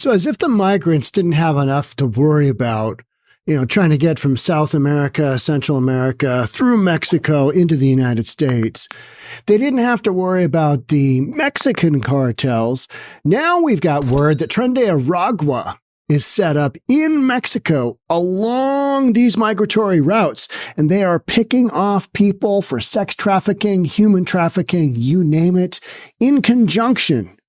So as if the migrants didn't have enough to worry about, trying to get from South America, Central America, through Mexico into the United States, they didn't have to worry about the Mexican cartels. Now we've got word that Tren de Aragua is set up in Mexico along these migratory routes, and they are picking off people for sex trafficking, human trafficking, you name it, in conjunction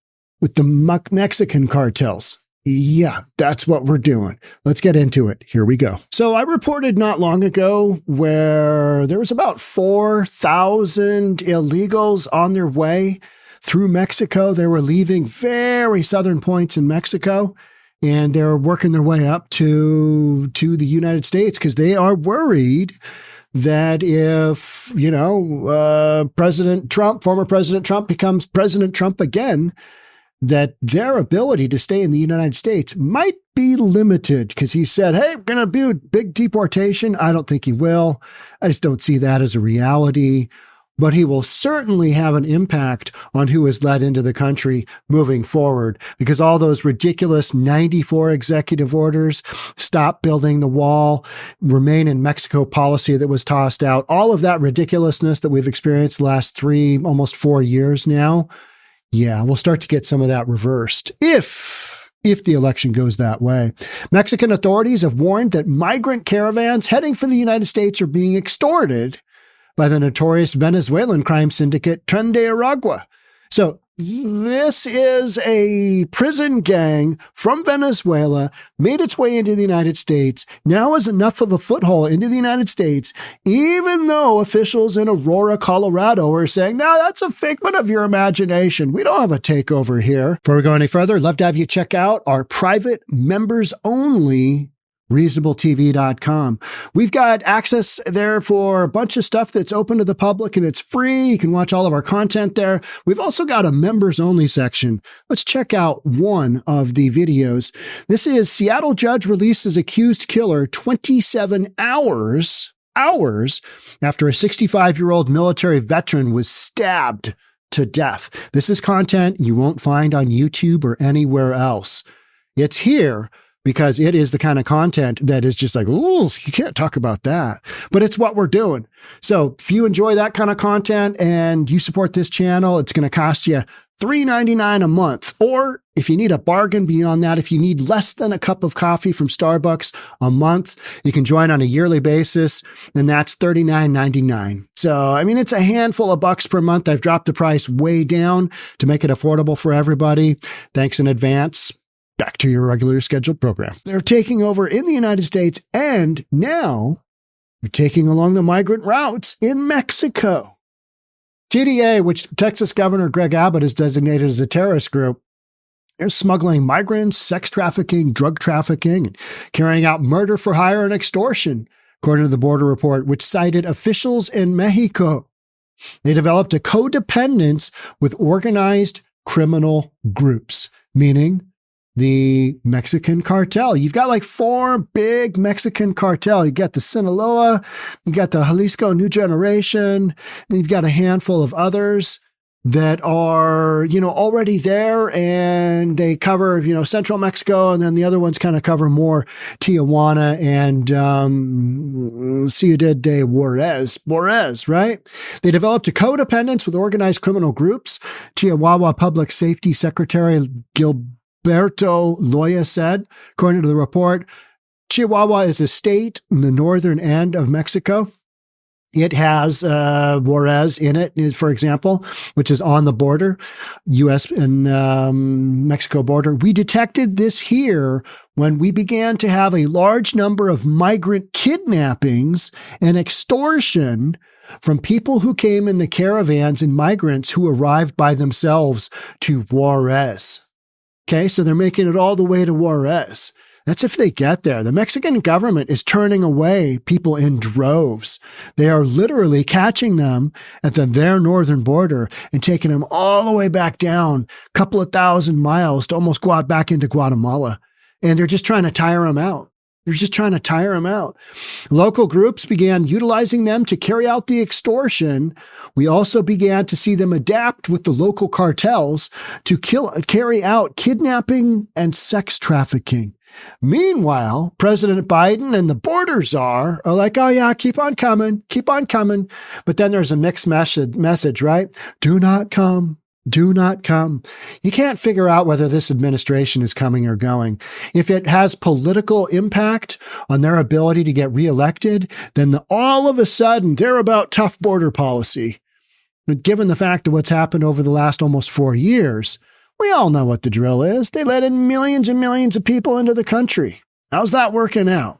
with the Mexican cartels. Yeah, that's what we're doing. Let's get into it. Here we go. So I reported not long ago where there was about 4,000 illegals on their way through Mexico. They were leaving very southern points in Mexico, and they're working their way up to the United States because they are worried that if, President Trump, former President Trump, becomes President Trump again, that their ability to stay in the United States might be limited because he said, hey, we're going to do a big deportation. I don't think he will. I just don't see that as a reality. But he will certainly have an impact on who is let into the country moving forward, because all those ridiculous 94 executive orders, stop building the wall, remain in Mexico policy that was tossed out, all of that ridiculousness that we've experienced the last 3, almost 4 years now. Yeah, we'll start to get some of that reversed if the election goes that way. Mexican authorities have warned that migrant caravans heading for the United States are being extorted by the notorious Venezuelan crime syndicate Tren de Aragua. So this is a prison gang from Venezuela, made its way into the United States, now has enough of a foothold into the United States, even though officials in Aurora, Colorado are saying, no, that's a figment of your imagination. We don't have a takeover here. Before we go any further, I'd love to have you check out our private members only reasonabletv.com. We've got access there for a bunch of stuff that's open to the public and it's free. You can watch all of our content there. We've also got a members only section. Let's check out one of the videos. This is Seattle judge releases accused killer 27 hours after a 65-year-old military veteran was stabbed to death. This is content you won't find on YouTube or anywhere else. It's here because it is the kind of content that is just like, oh, you can't talk about that. But it's what we're doing. So if you enjoy that kind of content and you support this channel, it's going to cost you $3.99 a month. Or if you need a bargain beyond that, if you need less than a cup of coffee from Starbucks a month, you can join on a yearly basis, and that's $39.99. So, I mean, it's a handful of bucks per month. I've dropped the price way down to make it affordable for everybody. Thanks in advance. Back to your regular scheduled program. They're taking over in the United States, and now they're taking along the migrant routes in Mexico. TDA, which Texas Governor Greg Abbott has designated as a terrorist group, they're smuggling migrants, sex trafficking, drug trafficking, and carrying out murder for hire and extortion, according to the Border Report, which cited officials in Mexico. They developed a codependence with organized criminal groups, meaning the Mexican cartel. You've got like 4 big Mexican cartel. You got the Sinaloa, you got the Jalisco New Generation, and you've got a handful of others that are, already there, and they cover, central Mexico, and then the other ones kind of cover more Tijuana and Ciudad de Juarez, right? They developed a codependence with organized criminal groups. Chihuahua Public Safety Secretary Gilberto Loya said, according to the report, Chihuahua is a state in the northern end of Mexico. It has Juarez in it, for example, which is on the border, U.S. and Mexico border. We detected this here when we began to have a large number of migrant kidnappings and extortion from people who came in the caravans and migrants who arrived by themselves to Juarez. Okay, so they're making it all the way to Juarez. That's if they get there. The Mexican government is turning away people in droves. They are literally catching them at their northern border and taking them all the way back down a couple of thousand miles to almost go out back into Guatemala. And they're just trying to tire them out. They're just trying to tire them out. Local groups began utilizing them to carry out the extortion. We also began to see them adapt with the local cartels to carry out kidnapping and sex trafficking. Meanwhile, President Biden and the border czar are like, oh yeah, keep on coming. But then there's a mixed message, right? Do not come. Do not come. You can't figure out whether this administration is coming or going. If it has political impact on their ability to get reelected, then all of a sudden they're about tough border policy. But given the fact of what's happened over the last almost 4 years, we all know what the drill is. They let in millions and millions of people into the country. How's that working out?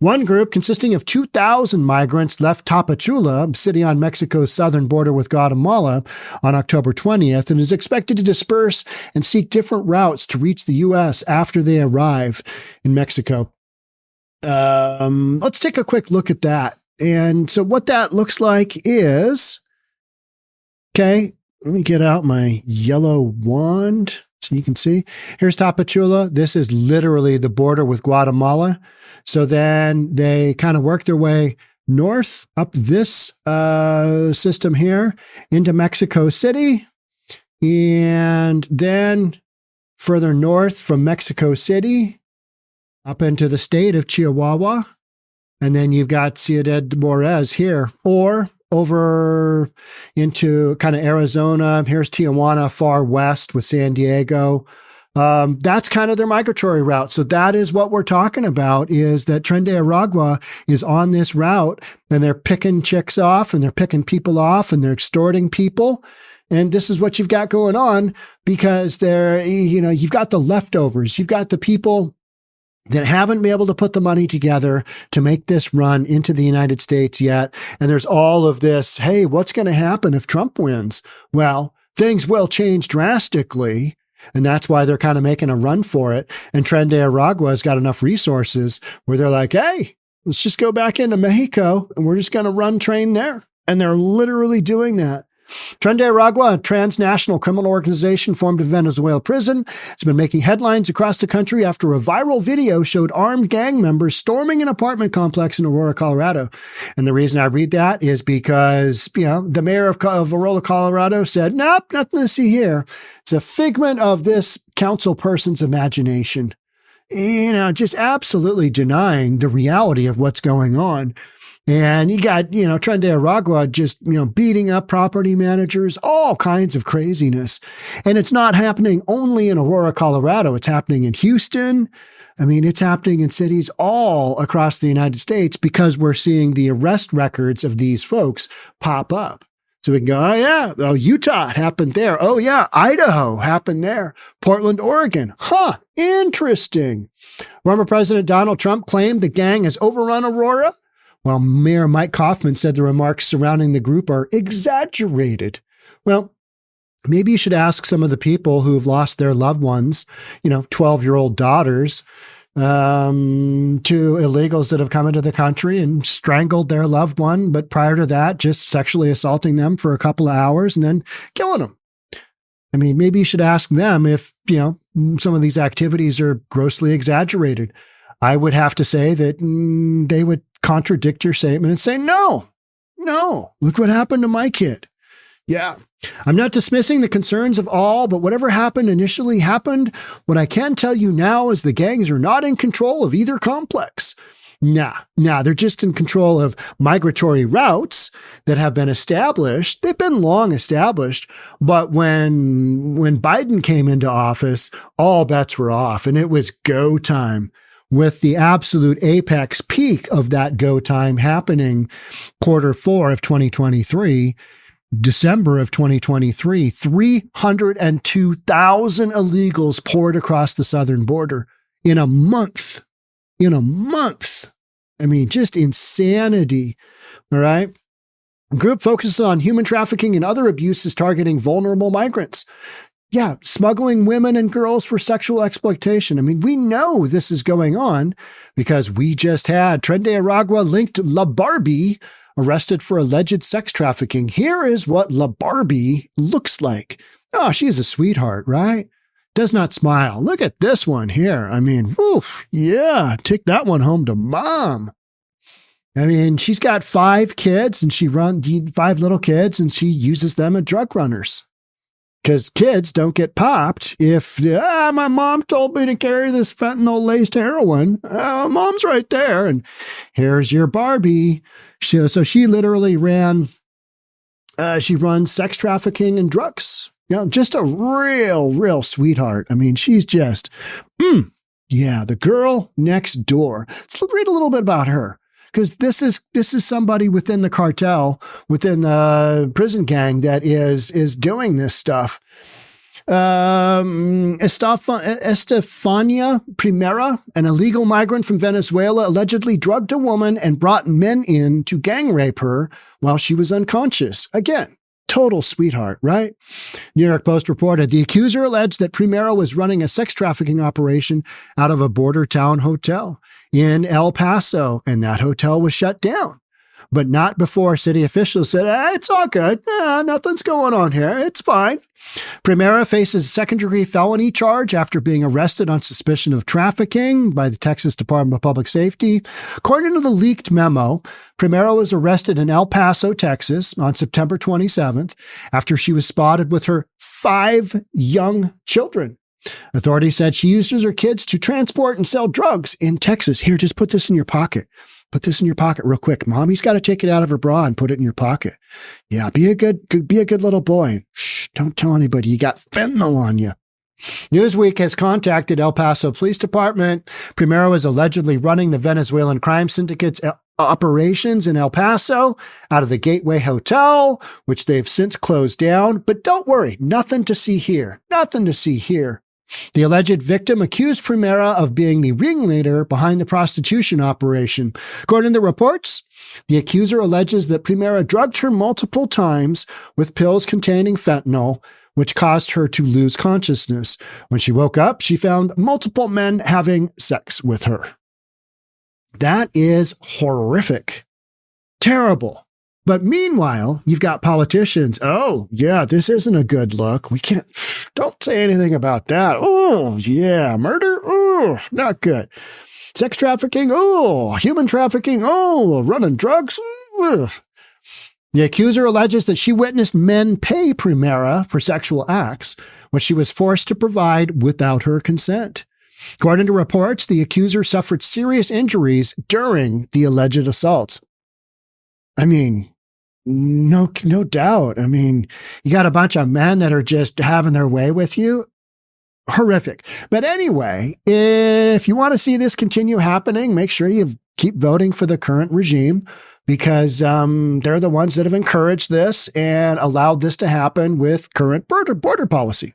One group consisting of 2,000 migrants left Tapachula, city on Mexico's southern border with Guatemala, on October 20th and is expected to disperse and seek different routes to reach the U.S. after they arrive in Mexico. Let's take a quick look at that. And so what that looks like is, okay, let me get out my yellow wand so you can see. Here's Tapachula. This is literally the border with Guatemala. So then they kind of work their way north up this system here into Mexico City. And then further north from Mexico City up into the state of Chihuahua. And then you've got Ciudad Juárez here, or over into kind of Arizona. Here's Tijuana, far west with San Diego. That's kind of their migratory route. So that is what we're talking about, is that Tren de Aragua is on this route, and they're picking chicks off and they're picking people off and they're extorting people. And this is what you've got going on, because you've got the leftovers. You've got the people that haven't been able to put the money together to make this run into the United States yet. And there's all of this, hey, what's going to happen if Trump wins? Well, things will change drastically. And that's why they're kind of making a run for it. And Tren de Aragua has got enough resources where they're like, hey, let's just go back into Mexico and we're just going to run train there. And they're literally doing that. Tren de Aragua, a transnational criminal organization formed in Venezuela prison, has been making headlines across the country after a viral video showed armed gang members storming an apartment complex in Aurora, Colorado. And the reason I read that is because, the mayor of Aurora, Colorado said, nope, nothing to see here. It's a figment of this council person's imagination. Just absolutely denying the reality of what's going on. And you got, Tren de Aragua just, beating up property managers, all kinds of craziness. And it's not happening only in Aurora, Colorado. It's happening in Houston. It's happening in cities all across the United States, because we're seeing the arrest records of these folks pop up. So we can go, Utah happened there. Oh yeah, Idaho happened there. Portland, Oregon. Interesting. Former President Donald Trump claimed the gang has overrun Aurora, while Mayor Mike Kaufman said the remarks surrounding the group are exaggerated. Well, maybe you should ask some of the people who've lost their loved ones, 12-year-old daughters, to illegals that have come into the country and strangled their loved one, but prior to that, just sexually assaulting them for a couple of hours and then killing them. Maybe you should ask them if, some of these activities are grossly exaggerated. I would have to say that they would contradict your statement and say, no, look what happened to my kid. Yeah, I'm not dismissing the concerns of all, but whatever happened initially happened. What I can tell you now is the gangs are not in control of either complex. Nah, they're just in control of migratory routes that have been established. They've been long established, but when Biden came into office, all bets were off, and it was go time, with the absolute apex peak of that go time happening Q4 of 2023, December of 2023, 302,000 illegals poured across the southern border in a month. Just insanity. All right. Group focuses on human trafficking and other abuses targeting vulnerable migrants. Yeah, smuggling women and girls for sexual exploitation. We know this is going on because we just had Tren de Aragua linked La Barbie arrested for alleged sex trafficking. Here is what La Barbie looks like. Oh, she's a sweetheart, right? does not smile. Look at this one here. I mean, woof, yeah, take that one home to mom. I mean, she's got 5 kids and she runs 5 little kids and she uses them as drug runners. Because kids don't get popped if, my mom told me to carry this fentanyl-laced heroin. Mom's right there. And here's your Barbie. So she literally she runs sex trafficking and drugs. Just a real sweetheart. I mean, she's just, the girl next door. Let's read a little bit about her. Because this is somebody within the cartel, within the prison gang that is doing this stuff. Estefania Primera, an illegal migrant from Venezuela, allegedly drugged a woman and brought men in to gang rape her while she was unconscious. Again, total sweetheart, right? New York Post reported the accuser alleged that Primera was running a sex trafficking operation out of a border town hotel in El Paso, and that hotel was shut down. But not before city officials said, it's all good. Nothing's going on here. It's fine. Primera faces a second-degree felony charge after being arrested on suspicion of trafficking by the Texas Department of Public Safety. According to the leaked memo, Primera was arrested in El Paso, Texas on September 27th after she was spotted with her 5 young children. Authorities said she used her kids to transport and sell drugs in Texas. Here, just put this in your pocket. Put this in your pocket real quick. Mommy's got to take it out of her bra and put it in your pocket. Yeah, be a good little boy. Shh, don't tell anybody you got fentanyl on you. Newsweek has contacted El Paso Police Department. Primera was allegedly running the Venezuelan crime syndicate's operations in El Paso out of the Gateway Hotel, which they've since closed down. But don't worry, nothing to see here. Nothing to see here. The alleged victim accused Primera of being the ringleader behind the prostitution operation. According to reports, the accuser alleges that Primera drugged her multiple times with pills containing fentanyl, which caused her to lose consciousness. When she woke up, she found multiple men having sex with her. That is horrific. Terrible. But meanwhile, you've got politicians. Oh, yeah, this isn't a good look. Don't say anything about that. Oh, yeah, murder. Oh, not good. Sex trafficking. Oh, human trafficking. Oh, running drugs. Ugh. The accuser alleges that she witnessed men pay Primera for sexual acts, which she was forced to provide without her consent. According to reports, the accuser suffered serious injuries during the alleged assaults. I mean, no doubt. I mean, you got a bunch of men that are just having their way with you. Horrific. But anyway, if you want to see this continue happening, make sure you keep voting for the current regime because they're the ones that have encouraged this and allowed this to happen with current border policy.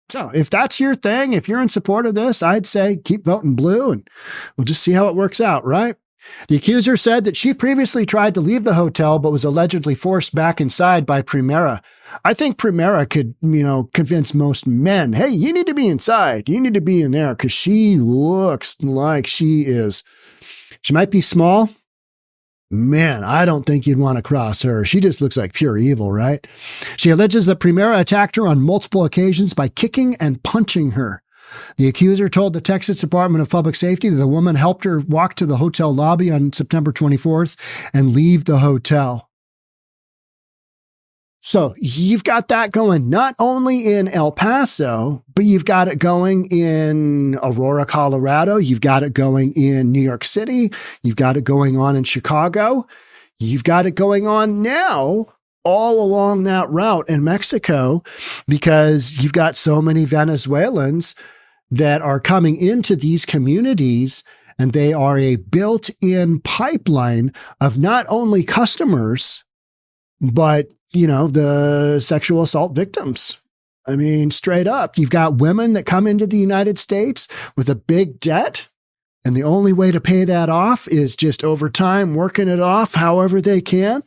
So if that's your thing, if you're in support of this, I'd say keep voting blue and we'll just see how it works out, right? The accuser said that she previously tried to leave the hotel, but was allegedly forced back inside by Primera. I think Primera could, convince most men, hey, you need to be inside. You need to be in there because she looks like she might be small. Man, I don't think you'd want to cross her. She just looks like pure evil, right? She alleges that Primera attacked her on multiple occasions by kicking and punching her. The accuser told the Texas Department of Public Safety that the woman helped her walk to the hotel lobby on September 24th and leave the hotel. So you've got that going not only in El Paso, but you've got it going in Aurora, Colorado. You've got it going in New York City. You've got it going on in Chicago. You've got it going on now all along that route in Mexico because you've got so many Venezuelans that are coming into these communities, and they are a built-in pipeline of not only customers, but, the sexual assault victims. I mean, straight up, you've got women that come into the United States with a big debt, and the only way to pay that off is just over time working it off however they can.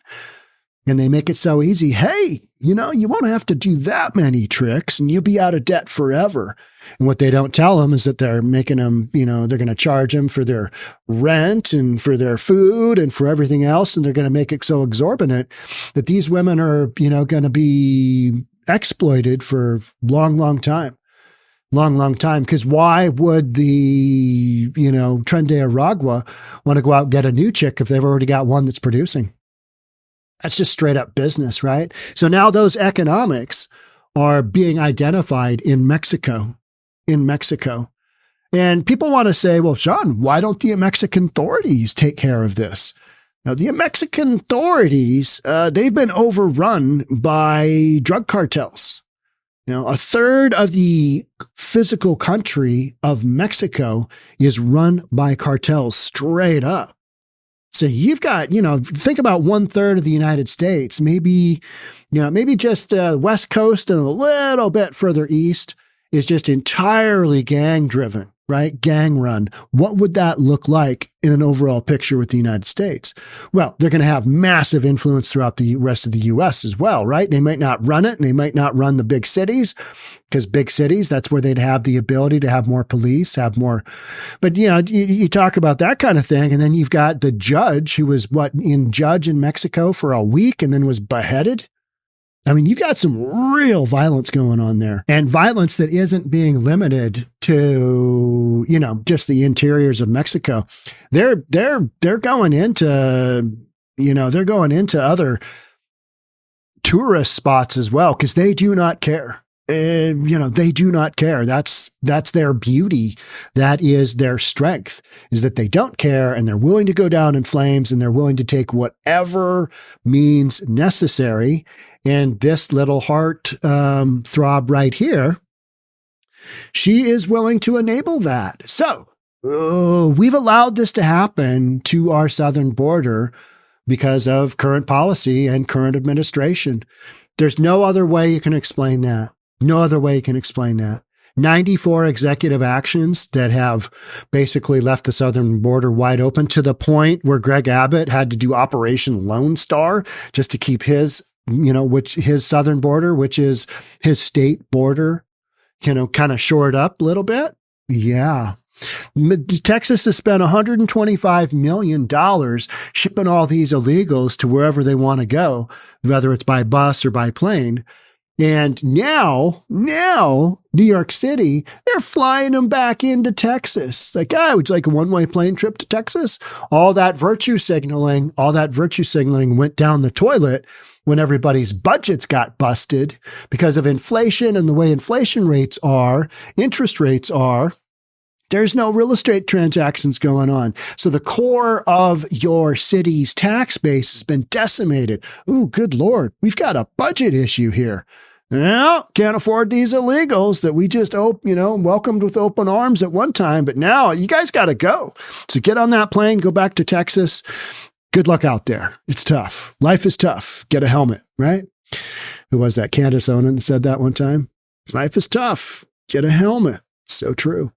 And they make it so easy. Hey, you won't have to do that many tricks and you'll be out of debt forever. And what they don't tell them is that they're making them, they're going to charge them for their rent and for their food and for everything else. And they're going to make it so exorbitant that these women are, going to be exploited for a long, long time. Long time. Because why would the, Tren de Aragua want to go out and get a new chick if they've already got one that's producing? That's just straight up business, right? So now those economics are being identified in Mexico. And people want to say, well, Sean, why don't the Mexican authorities take care of this? Now, the Mexican authorities, they've been overrun by drug cartels. A third of the physical country of Mexico is run by cartels straight up. So you've got, think about 1/3 of the United States, maybe just West Coast and a little bit further east is just entirely gang driven, right? Gang run. What would that look like in an overall picture with the United States? Well, they're going to have massive influence throughout the rest of the U.S. as well, right? They might not run it and they might not run the big cities because big cities, that's where they'd have the ability to have more police, have more. But, you talk about that kind of thing. And then you've got the judge who was judge in Mexico for a week and then was beheaded. I mean, you got some real violence going on there, and violence that isn't being limited to, just the interiors of Mexico. They're going into, they're going into other tourist spots as well, because they do not care. They do not care. That's their beauty. That is their strength, is that they don't care and they're willing to go down in flames and they're willing to take whatever means necessary. And this little heart throb right here, she is willing to enable that. So we've allowed this to happen to our southern border because of current policy and current administration. There's no other way you can explain that. No other way you can explain that. 94 executive actions that have basically left the southern border wide open to the point where Greg Abbott had to do Operation Lone Star just to keep his, his southern border, which is his state border, kind of shored up a little bit. Yeah. Texas has spent $125 million shipping all these illegals to wherever they want to go, whether it's by bus or by plane. And now, New York City, they're flying them back into Texas. Like, would you like a one-way plane trip to Texas? All that virtue signaling went down the toilet when everybody's budgets got busted because of inflation and the way inflation rates are, interest rates are. There's no real estate transactions going on. So the core of your city's tax base has been decimated. Ooh, good Lord. We've got a budget issue here. Well, can't afford these illegals that we just, welcomed with open arms at one time. But now you guys got to go. So get on that plane, go back to Texas. Good luck out there. It's tough. Life is tough. Get a helmet, right? Who was that? Candace Onan said that one time. Life is tough. Get a helmet. So true.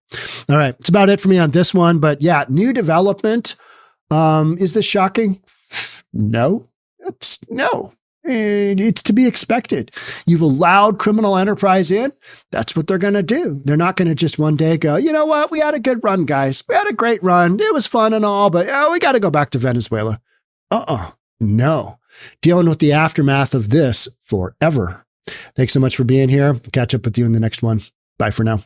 All right. It's about it for me on this one. But yeah, new development. Is this shocking? No. No. It's to be expected. You've allowed criminal enterprise in. That's what they're going to do. They're not going to just one day go, you know what? We had a good run, guys. We had a great run. It was fun and all, but we got to go back to Venezuela. No. Dealing with the aftermath of this forever. Thanks so much for being here. Catch up with you in the next one. Bye for now.